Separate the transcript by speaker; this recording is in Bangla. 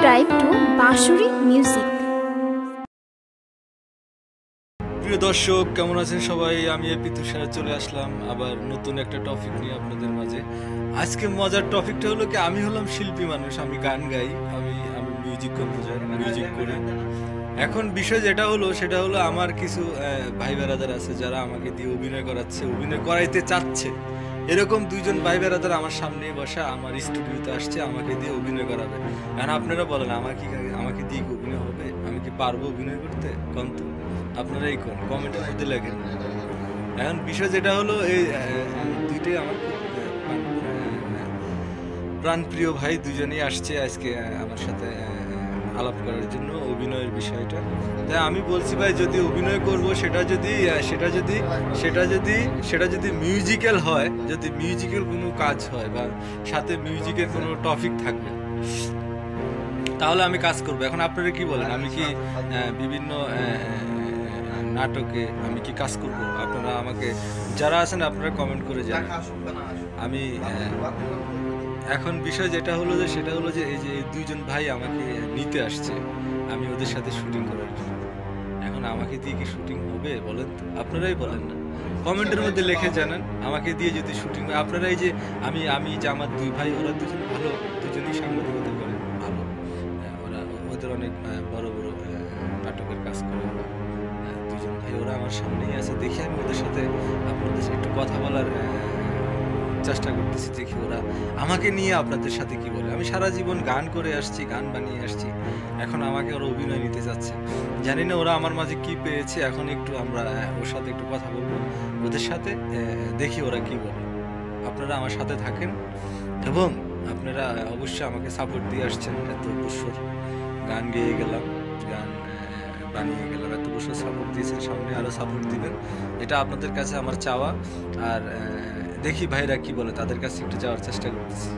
Speaker 1: Subscribe to Bashuri Music.
Speaker 2: প্রিয় দর্শক, কেমন আছেন সবাই? আমি এপি তুষার চলে আসলাম আবার নতুন একটা টপিক নিয়ে আপনাদের মাঝে। আজকে মজার টপিকটা হলো কি, আমি হলাম শিল্পী মানুষ, আমি গান গাই, আমি মিউজিক কম্পোজার, মিউজিক করি। এখন বিষয় যেটা হলো সেটা হলো আমার কিছু ভাই বেরাদার আছে যারা আমাকে দিয়ে অভিনয় করাচ্ছে, অভিনয় করাইতে চাচ্ছে। এরকম দুইজন ভাই বেরাদার আমার সামনে বসা আমার স্টুডিওতে আসছে, আমাকে দিয়ে অভিনয় করাবে। এখন আপনারা বলেন আমাকে দিয়ে অভিনয় হবে? আমি কি পারবো অভিনয় করতে? কন্ত আপনারাই কোন কমেন্টের মধ্যে লেখেন। এখন বিষয় যেটা হলো, এই দুইটাই আমার খুব প্রাণপ্রিয় ভাই, দুজনেই আসছে আজকে আমার সাথে আলাপ করার জন্য অভিনয়ের বিষয়টা। তাই আমি বলছি ভাই, যদি অভিনয় করব সেটা যদি মিউজিক্যাল হয়, যদি মিউজিক্যাল কোনো কাজ হয় বা সাথে মিউজিকের কোনো টপিক থাকবে, তাহলে আমি কাজ করব। এখন আপনারা কি বলেন, আমি কি বিভিন্ন নাটকে আমি কি কাজ করব? আপনারা আমাকে যারা আছেন আপনারা কমেন্ট করে জানান। আমি এখন বিষয় যেটা হলো যে সেটা হলো যে এই যে দুইজন ভাই আমাকে নিতে আসছে, আমি ওদের সাথে শুটিং করার জন্য। এখন আমাকে দিয়ে কি শুটিং হবে বলেন তো? আপনারাই বলেন না, কমেন্টের মধ্যে লিখে জানান। আমাকে দিয়ে যদি শুটিং হয়, আপনারা এই যে আমি যে আমার দুই ভাই, ওরা দুজন ভালো, দুজনই সাংবাদিকতা করে ভালো, ওরা ওদের অনেক বড় বড় নাটকের কাজ করে। দুজন ভাই ওরা আমার সামনেই আছে, দেখি আমি ওদের সাথে আপনাদের একটু কথা বলার চেষ্টা করতেছি, দেখি ওরা আমাকে নিয়ে আপনাদের সাথে কি বলে। আমি সারা জীবন গান করে আসছি, গান বানিয়ে আসছি, এখন আমাকে ওরা অভিনয় নিতে যাচ্ছে। জানি না ওরা আমার মাঝে কি পেয়েছে। এখন একটু আমরা ওর সাথে একটু কথা বলবো, ওদের সাথে দেখি ওরা কি বলে। আপনারা আমার সাথে থাকেন এবং আপনারা অবশ্যই আমাকে সাপোর্ট দিয়ে আসছেন। এত বছর গান গেয়ে গেলাম, গান বানিয়ে গেলাম, এত বছর সাপোর্ট দিয়েছেন, সামনে আরও সাপোর্ট দিবেন, এটা আপনাদের কাছে আমার চাওয়া। আর দেখি ভাইরা কি বলে, তাদের কাছে একটু যাওয়ার চেষ্টা করতেছি।